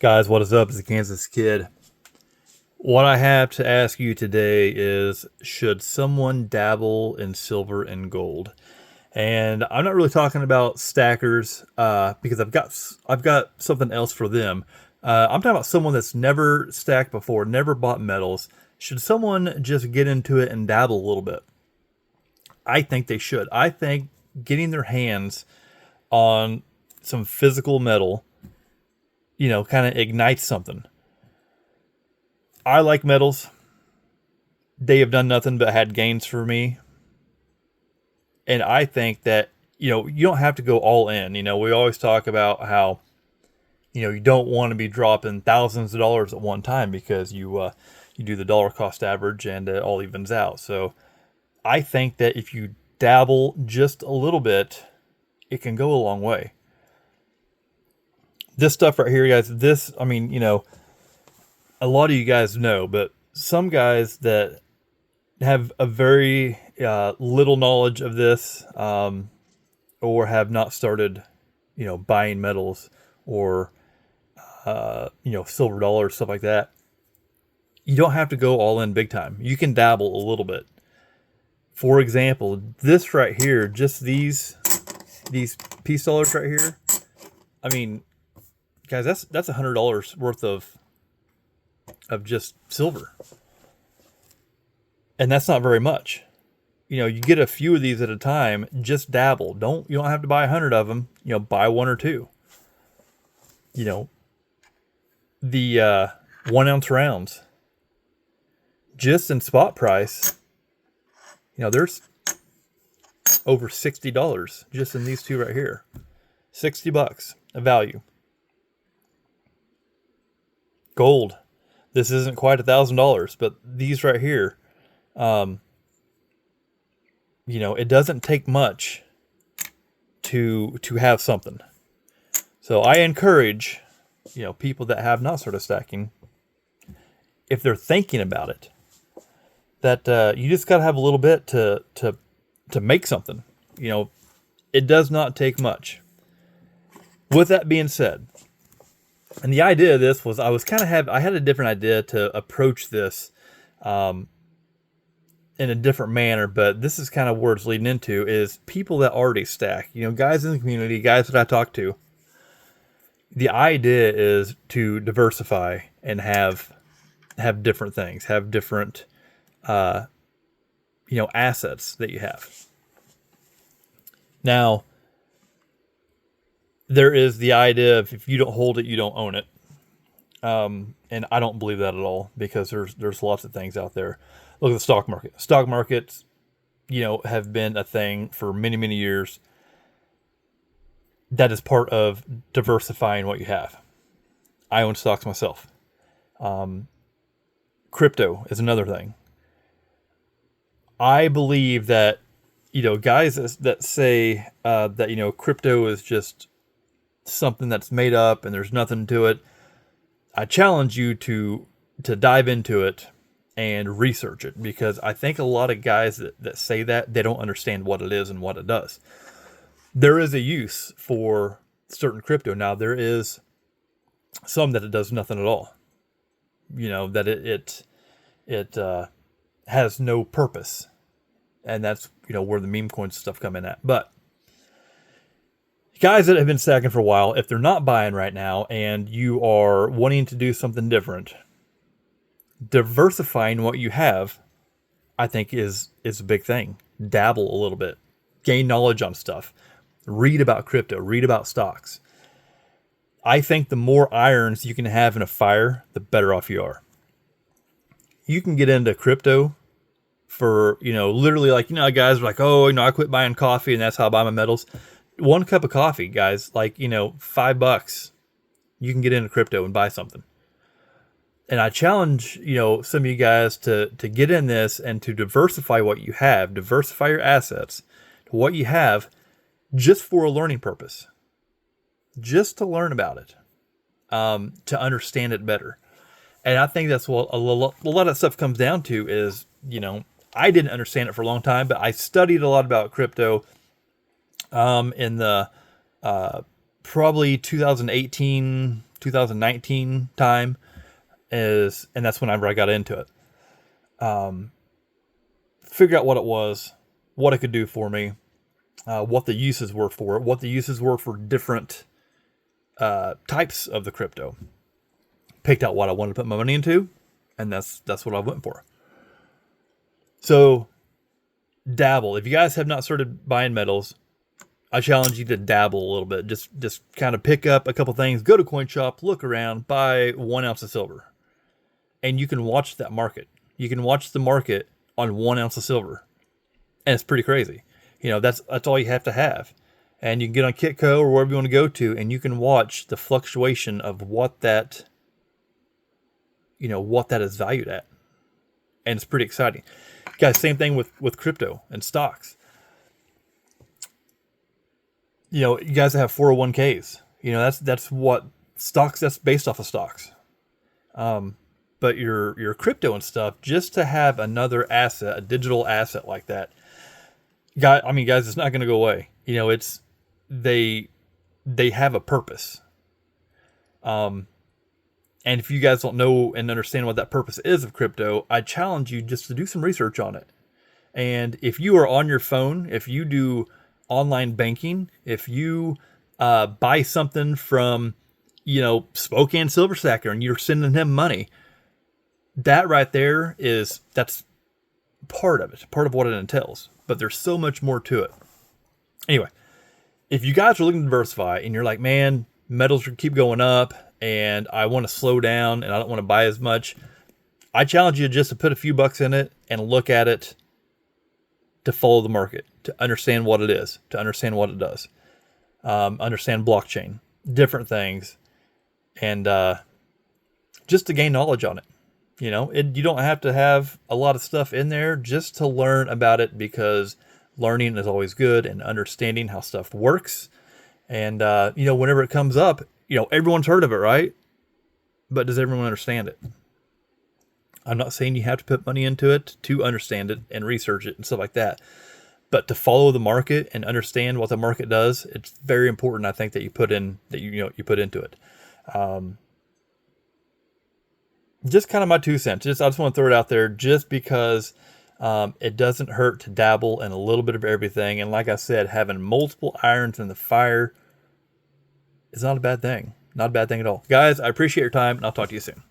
Guys, what is up? It's the Kansas Kid. What I have to ask you today is, should someone dabble in silver and gold? And I'm not really talking about stackers because I've got something else for them. I'm talking about someone that's never stacked before, never bought metals. Should someone just get into it and dabble a little bit? I think they should. I think getting their hands on some physical metal, kind of ignites something. I like metals. They have done nothing but had gains for me. And I think that, you don't have to go all in. We always talk about how, you don't want to be dropping thousands of dollars at one time because you do the dollar cost average and it all evens out. So I think that if you dabble just a little bit, it can go a long way. This stuff right here, guys, a lot of you guys know, but some guys that have a very little knowledge of this, or have not started, buying metals or, silver dollars, stuff like that. You don't have to go all in big time. You can dabble a little bit. For example, this right here, just these peace dollars right here. Guys, that's $100 worth of just silver. And that's not very much. You get a few of these at a time, just dabble. You don't have to buy 100 of them, buy one or two. The 1 ounce rounds, just in spot price, there's over $60 just in these two right here. $60 of value. Gold. This isn't quite $1,000, but these right here, it doesn't take much to have something. So I encourage, people that have not started stacking, if they're thinking about it, that you just got to have a little bit to make something. It does not take much. With that being said, and the idea of this was I had a different idea to approach this in a different manner, but this is kind of where it's leading into is people that already stack, guys in the community, guys that I talk to. The idea is to diversify and have different things, have different, assets that you have. Now, there is the idea of if you don't hold it, you don't own it. And I don't believe that at all because there's lots of things out there. Look at the stock market. Stock markets, have been a thing for many, many years. That is part of diversifying what you have. I own stocks myself. Crypto is another thing. I believe that, guys that say that, crypto is just something that's made up and there's nothing to it. I challenge you to dive into it and research it, because I think a lot of guys that say that, they don't understand what it is and what it does. There is a use for certain crypto. Now, there is some that it does nothing at all. That it has no purpose. And that's, where the meme coin stuff come in at. But guys that have been stacking for a while, if they're not buying right now and you are wanting to do something different, diversifying what you have, I think is a big thing. Dabble a little bit, gain knowledge on stuff, read about crypto, read about stocks. I think the more irons you can have in a fire, the better off you are. You can get into crypto for, literally guys are like, oh, I quit buying coffee and that's how I buy my metals. One cup of coffee, guys, $5, you can get into crypto and buy something. And I challenge, some of you guys to get in this and to diversify what you have, diversify your assets to what you have, just for a learning purpose, just to learn about it, to understand it better. And I think that's what a lot of stuff comes down to is, I didn't understand it for a long time, but I studied a lot about crypto in the probably 2018, 2019 time, and that's whenever I got into it. Figure out what it was, what it could do for me, what the uses were for it, what the uses were for different types of the crypto. Picked out what I wanted to put my money into, and that's what I went for. So, dabble. If you guys have not started buying metals, I challenge you to dabble a little bit. Just kind of pick up a couple things, go to coin shop, look around, buy 1 ounce of silver, and you can watch that market. You can watch the market on 1 ounce of silver, and it's pretty crazy. You know, that's all you have to have. And you can get on Kitco or wherever you want to go to, and you can watch the fluctuation of what that is valued at. And it's pretty exciting. Guys, same thing with crypto and stocks. You know, you guys have 401ks. You know, that's what stocks, that's based off of stocks. But your crypto and stuff, just to have another asset, a digital asset like that, guys, it's not going to go away. You know, they have a purpose. And if you guys don't know and understand what that purpose is of crypto, I challenge you just to do some research on it. And if you are on your phone, if you do online banking, if you buy something from, Spokane Silver Stacker and you're sending him money, that right there that's part of it, part of what it entails. But there's so much more to it. Anyway, if you guys are looking to diversify and you're like, man, metals keep going up and I want to slow down and I don't want to buy as much, I challenge you just to put a few bucks in it and look at it, to follow the market, to understand what it is, to understand what it does, understand blockchain, different things, and just to gain knowledge on it. You know, you don't have to have a lot of stuff in there just to learn about it, because learning is always good, and understanding how stuff works. And, whenever it comes up, everyone's heard of it, right? But does everyone understand it? I'm not saying you have to put money into it to understand it and research it and stuff like that. But to follow the market and understand what the market does, it's very important, I think, that you put into it. Just kind of my 2 cents. I just want to throw it out there just because it doesn't hurt to dabble in a little bit of everything. And like I said, having multiple irons in the fire is not a bad thing. Not a bad thing at all. Guys, I appreciate your time, and I'll talk to you soon.